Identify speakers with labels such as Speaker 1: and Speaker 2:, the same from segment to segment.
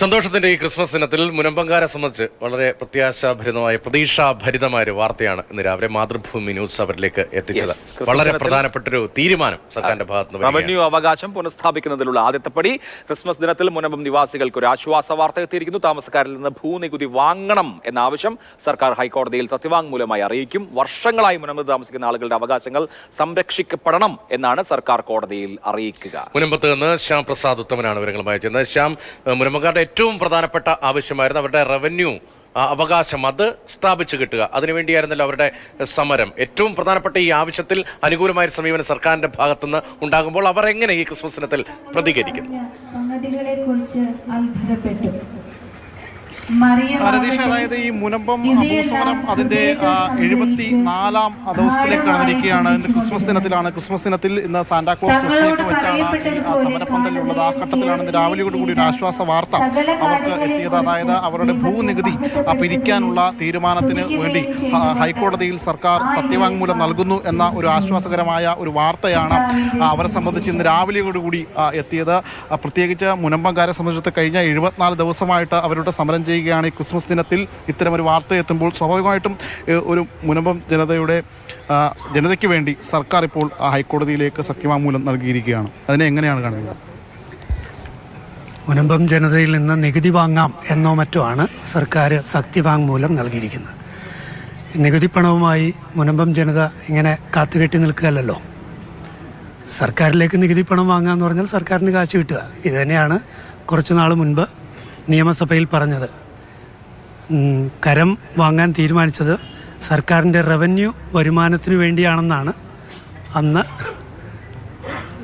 Speaker 1: സന്തോഷത്തിന്റെ ഈ ക്രിസ്മസ് ദിനത്തിൽ മുനമ്പങ്കാരെ സംബന്ധിച്ച് വളരെ പ്രതീക്ഷാഭരിതമായ ഒരു വാർത്തയാണ് ഇന്ന് രാവിലെ മാതൃഭൂമി ന്യൂസ് അവരിലേക്ക് എത്തിച്ചത്. വളരെ പ്രധാനപ്പെട്ട ഒരു തീരുമാനം സർക്കാരിന്റെ ഭാഗത്ത്
Speaker 2: റവന്യൂ അവകാശം പുനഃസ്ഥാപിക്കുന്നതിലുള്ള ആദ്യത്തെ പടി. ക്രിസ്മസ് ദിനത്തിൽ മുനമ്പം നിവാസികൾക്ക് ഒരു ആശ്വാസ വാർത്ത എത്തിയിരിക്കുന്നു. താമസക്കാരിൽ നിന്ന് ഭൂനികുതി വാങ്ങണം എന്ന ആവശ്യം സർക്കാർ ഹൈക്കോടതിയിൽ സത്യവാങ്മൂലമായി അറിയിക്കും. വർഷങ്ങളായി മുനമ്പത്ത് താമസിക്കുന്ന ആളുകളുടെ അവകാശങ്ങൾ സംരക്ഷിക്കപ്പെടണം എന്നാണ് സർക്കാർ കോടതിയിൽ അറിയിക്കുക.
Speaker 1: മുനമ്പത്ത് നിന്ന് ശ്യാം പ്രസാദ് ഉത്തമനാണ് വിവരങ്ങളുമായി ചെയ്യുന്നത്. ശ്യാം, മുനമ്പങ്കാരുടെ ഏറ്റവും പ്രധാനപ്പെട്ട ആവശ്യമായിരുന്നു അവരുടെ റവന്യൂ അവകാശം അത് സ്ഥാപിച്ചു കിട്ടുക. അതിനുവേണ്ടിയായിരുന്നല്ലോ അവരുടെ സമരം. ഏറ്റവും പ്രധാനപ്പെട്ട ഈ ആവശ്യത്തിൽ അനുകൂലമായ സമീപനം സർക്കാരിന്റെ ഭാഗത്തുനിന്ന് ഉണ്ടാകുമ്പോൾ അവർ എങ്ങനെ ഈ ക്രിസ്മസ് ദിനത്തിൽ പ്രതികരിക്കും?
Speaker 3: സംഗതികളെ കുറിച്ച് അത്ഭുതപ്പെട്ടു.
Speaker 4: രതീഷ്, അതായത് ഈ മുനമ്പം ഭൂസമരം അതിന്റെ 74ാം ദിവസത്തിലേക്ക് കടന്നിരിക്കുകയാണ്. ഇന്ന് ക്രിസ്മസ് ദിനത്തിലാണ്. ക്രിസ്മസ് ദിനത്തിൽ ഇന്ന് സാന്റാക്ലോസ് തൊട്ടിലേക്ക് വെച്ചാണ് ഈ സമരപ്പന്തലുള്ളത്. ആ ഘട്ടത്തിലാണ് ഇന്ന് രാവിലെയോടുകൂടി ഒരു ആശ്വാസ വാർത്ത അവർക്ക് എത്തിയത്. അതായത് അവരുടെ ഭൂനികുതി പിരിക്കാനുള്ള തീരുമാനത്തിന് വേണ്ടി ഹൈക്കോടതിയിൽ സർക്കാർ സത്യവാങ്മൂലം നൽകുന്നു എന്ന ഒരു ആശ്വാസകരമായ ഒരു വാർത്തയാണ് അവരെ സംബന്ധിച്ച് ഇന്ന് രാവിലെയോടുകൂടി എത്തിയത്. പ്രത്യേകിച്ച് മുനമ്പംകാരെ സംബന്ധിച്ച് കഴിഞ്ഞ 74 ദിവസമായിട്ട് അവരുടെ സമരം ചെയ്യുകയാണ്. ഈ ക്രിസ്മസ് ദിനത്തിൽ ഇത്തരമൊരു വാർത്ത എത്തുമ്പോൾ സ്വാഭാവികമായിട്ടും ഒരു മുനമ്പം ജനതയ്ക്ക് വേണ്ടി സർക്കാർ ഇപ്പോൾ ഹൈക്കോടതിയിലേക്ക് സത്യവാങ്മൂലം നൽകിയിരിക്കുകയാണ്. അതിനെ എങ്ങനെയാണ് കാണുന്നത്?
Speaker 5: മുനമ്പം ജനതയിൽ നിന്ന് നികുതി വാങ്ങാം എന്നോ മറ്റോ ആണ് സർക്കാർ സത്യവാങ്മൂലം നൽകിയിരിക്കുന്നത്. നികുതി പണവുമായി മുനമ്പം ജനത ഇങ്ങനെ കാത്തുകെട്ടി നിൽക്കുകയല്ലോ. സർക്കാരിലേക്ക് നികുതി പണം വാങ്ങാമെന്ന് പറഞ്ഞാൽ സർക്കാരിന് കാശ് കിട്ടുക. ഇത് തന്നെയാണ് കുറച്ചു നാൾ മുൻപ് നിയമസഭയിൽ പറഞ്ഞത്. കരം വാങ്ങാൻ തീരുമാനിച്ചത് സർക്കാരിൻ്റെ റവന്യൂ വരുമാനത്തിനു വേണ്ടിയാണെന്നാണ് അന്ന്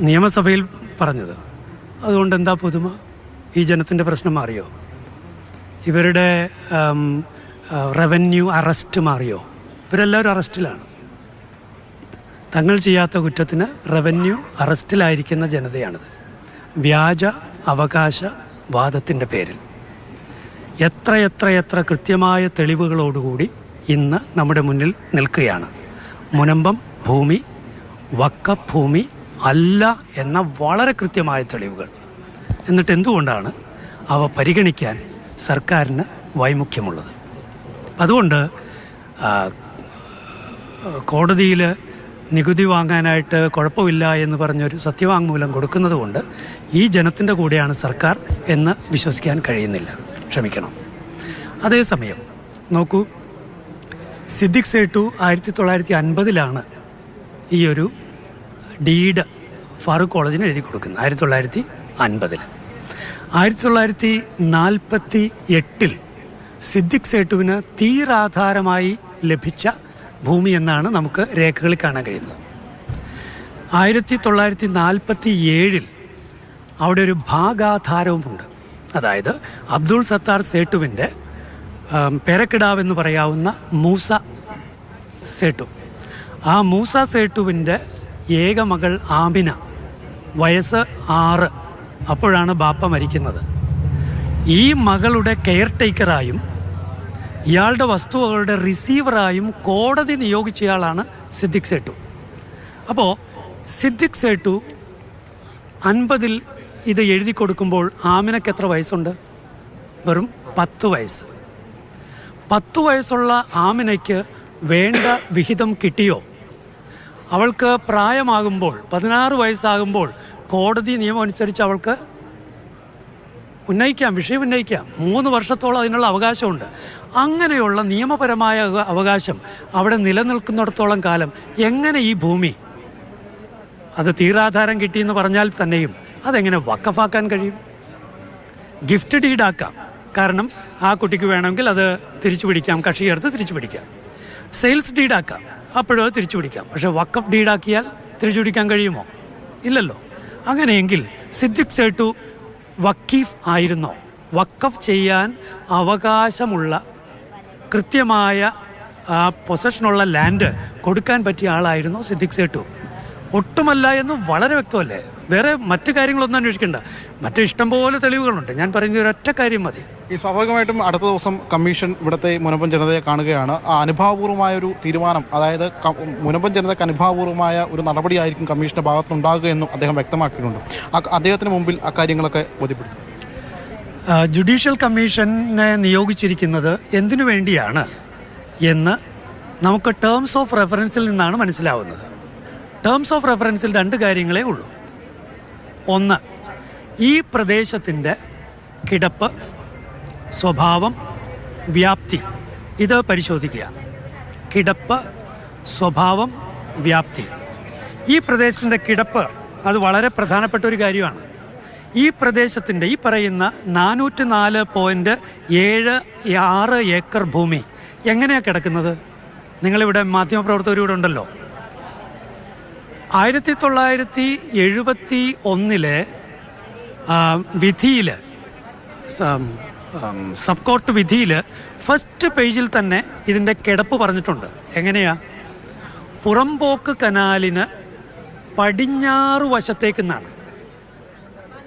Speaker 5: നിയമസഭയിൽ പറഞ്ഞത്. അതുകൊണ്ട് എന്താ പുതുമ? ഈ ജനത്തിൻ്റെ പ്രശ്നം മാറിയോ? ഇവരുടെ റവന്യൂ അറസ്റ്റ് മാറിയോ? ഇവരെല്ലാവരും അറസ്റ്റിലാണ്. തങ്ങൾ ചെയ്യാത്ത കുറ്റത്തിന് റവന്യൂ അറസ്റ്റിലായിരിക്കുന്ന ജനതയാണിത്. വ്യാജ അവകാശ വാദത്തിൻ്റെ പേരിൽ എത്ര കൃത്യമായ തെളിവുകളോടുകൂടി ഇന്ന് നമ്മുടെ മുന്നിൽ നിൽക്കുകയാണ്. മുനമ്പം ഭൂമി വഖഫ് ഭൂമി അല്ല എന്ന വളരെ കൃത്യമായ തെളിവുകൾ. എന്നിട്ട് എന്തുകൊണ്ടാണ് അവ പരിഗണിക്കാൻ സർക്കാരിന് വൈമുഖ്യമുള്ളത്? അതുകൊണ്ട് കോടതിയിൽ നികുതി വാങ്ങാനായിട്ട് കുഴപ്പമില്ല എന്ന് പറഞ്ഞൊരു സത്യവാങ്മൂലം കൊടുക്കുന്നത് കൊണ്ട് ഈ ജനത്തിൻ്റെ കൂടെയാണ് സർക്കാർ എന്ന് വിശ്വസിക്കാൻ കഴിയുന്നില്ല. ക്ഷമിക്കണം. അതേസമയം നോക്കൂ, സിദ്ദിഖ് സേട്ടു 1950 ഈ ഒരു ഡീഡ് ഫാറൂഖ് കോളേജിന് എഴുതി കൊടുക്കുന്നത്. 1950. 1948 സിദ്ദിഖ് സേട്ടുവിന് തീരാധാരമായി ലഭിച്ച ഭൂമി എന്നാണ് നമുക്ക് രേഖകളിൽ കാണാൻ കഴിയുന്നത്. 1947 അവിടെ ഒരു ഭാഗാധാരവുമുണ്ട്. അതായത് അബ്ദുൾ സത്താർ സേട്ടുവിൻ്റെ പേരക്കിടാവെന്ന് പറയാവുന്ന മൂസ സേട്ടു, ആ മൂസ സേട്ടുവിൻ്റെ ഏക മകൾ ആമിന, വയസ്സ് 6, അപ്പോഴാണ് ബാപ്പ മരിക്കുന്നത്. ഈ മകളുടെ കെയർ ടേക്കറായും ഇയാളുടെ വസ്തുവകളുടെ റിസീവറായും കോടതി നിയോഗിച്ചയാളാണ് സിദ്ദിഖ് സേട്ടു. അപ്പോൾ സിദ്ദിഖ് സേട്ടു 50 ഇത് എഴുതി കൊടുക്കുമ്പോൾ ആമിനയ്ക്ക് എത്ര വയസ്സുണ്ട്? വെറും 10 വയസ്സ്. 10 വയസ്സുള്ള ആമിനയ്ക്ക് വേണ്ട വിഹിതം കിട്ടിയോ? അവൾക്ക് പ്രായമാകുമ്പോൾ 16 വയസ്സാകുമ്പോൾ കോടതി നിയമം അനുസരിച്ച് അവൾക്ക് വിഷയം ഉന്നയിക്കാം. 3 വർഷത്തോളം അതിനുള്ള അവകാശമുണ്ട്. അങ്ങനെയുള്ള നിയമപരമായ അവകാശം അവിടെ നിലനിൽക്കുന്നിടത്തോളം കാലം എങ്ങനെ ഈ ഭൂമി അത് തീരാധാരം കിട്ടിയെന്ന് പറഞ്ഞാൽ തന്നെയും അതെങ്ങനെ വഖഫാക്കാൻ കഴിയും? ഗിഫ്റ്റ് ഡീഡാക്കാം. കാരണം ആ കുട്ടിക്ക് വേണമെങ്കിൽ അത് തിരിച്ചു പിടിക്കാം, കക്ഷിയെടുത്ത് തിരിച്ചു പിടിക്കാം. സെയിൽസ് ഡീഡാക്കാം, അപ്പോഴും അത് തിരിച്ചു പിടിക്കാം. പക്ഷേ വഖഫ് ഡീഡാക്കിയാൽ തിരിച്ചു പിടിക്കാൻ കഴിയുമോ? ഇല്ലല്ലോ. അങ്ങനെയെങ്കിൽ സിദ്ദിഖ് സേട്ടു വക്കീഫ് ആയിരുന്നോ? വഖഫ് ചെയ്യാൻ അവകാശമുള്ള കൃത്യമായ പൊസഷനുള്ള ലാൻഡ് കൊടുക്കാൻ പറ്റിയ ആളായിരുന്നോ സിദ്ദിഖ് സേട്ടു? ഒട്ടുമല്ല എന്ന് വളരെ വ്യക്തമല്ലേ? വേറെ മറ്റു കാര്യങ്ങളൊന്നും അന്വേഷിക്കേണ്ട. മറ്റു ഇഷ്ടംപോലെ തെളിവുകളുണ്ട്. ഞാൻ പറയുന്ന ഒരൊറ്റ കാര്യം മതി.
Speaker 4: ഈ സ്വാഭാവികമായിട്ടും അടുത്ത ദിവസം കമ്മീഷൻ ഇവിടുത്തെ മുനമ്പം ജനതയെ കാണുകയാണ്. ആ അനുഭാവപൂർവമായ ഒരു തീരുമാനം, അതായത് മുനമ്പം ജനതയ്ക്ക് അനുഭാവപൂർവമായ ഒരു നടപടിയായിരിക്കും കമ്മീഷന്റെ ഭാഗത്തുനിന്നുണ്ടാകുക എന്നും അദ്ദേഹം വ്യക്തമാക്കിയിട്ടുണ്ട്. അദ്ദേഹത്തിന് മുമ്പിൽ അക്കാര്യങ്ങളൊക്കെ ബോധ്യപ്പെടും.
Speaker 5: ജുഡീഷ്യൽ കമ്മീഷനെ നിയോഗിച്ചിരിക്കുന്നത് എന്തിനു വേണ്ടിയാണ് എന്ന് നമുക്ക് ടേംസ് ഓഫ് റെഫറൻസിൽ നിന്നാണ് മനസ്സിലാവുന്നത്. ടേംസ് ഓഫ് റെഫറൻസിൽ രണ്ട് കാര്യങ്ങളേ ഉള്ളൂ. ഒന്ന്, ഈ പ്രദേശത്തിൻ്റെ കിടപ്പ്, സ്വഭാവം, വ്യാപ്തി ഇത് പരിശോധിക്കുക. കിടപ്പ്, സ്വഭാവം, വ്യാപ്തി. ഈ പ്രദേശത്തിൻ്റെ കിടപ്പ് അത് വളരെ പ്രധാനപ്പെട്ട ഒരു കാര്യമാണ്. ഈ പ്രദേശത്തിൻ്റെ ഈ പറയുന്ന 404.76 ഏക്കർ ഭൂമി എങ്ങനെയാണ് കിടക്കുന്നത്? നിങ്ങളിവിടെ മാധ്യമപ്രവർത്തകർ ഉണ്ടല്ലോ. 1971 വിധിയിൽ, സബ് കോർട്ട് വിധിയിൽ ഫസ്റ്റ് പേജിൽ തന്നെ ഇതിൻ്റെ കിടപ്പ് പറഞ്ഞിട്ടുണ്ട്. എങ്ങനെയാ? പുറമ്പോക്ക് കനാലിന് പടിഞ്ഞാറ് വശത്തേക്കെന്നാണ്.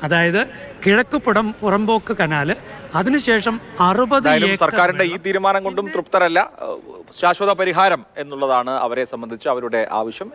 Speaker 5: അതായത് കിഴക്ക് പുറമ്പോക്ക് കനാല്, അതിനുശേഷം 60 ഏക്കർ.
Speaker 2: സർക്കാരിന്റെ ഈ തീരുമാനം കൊണ്ടും തൃപ്തരല്ല. ശാശ്വത പരിഹാരം എന്നുള്ളതാണ് അവരെ സംബന്ധിച്ച് അവരുടെ ആവശ്യം.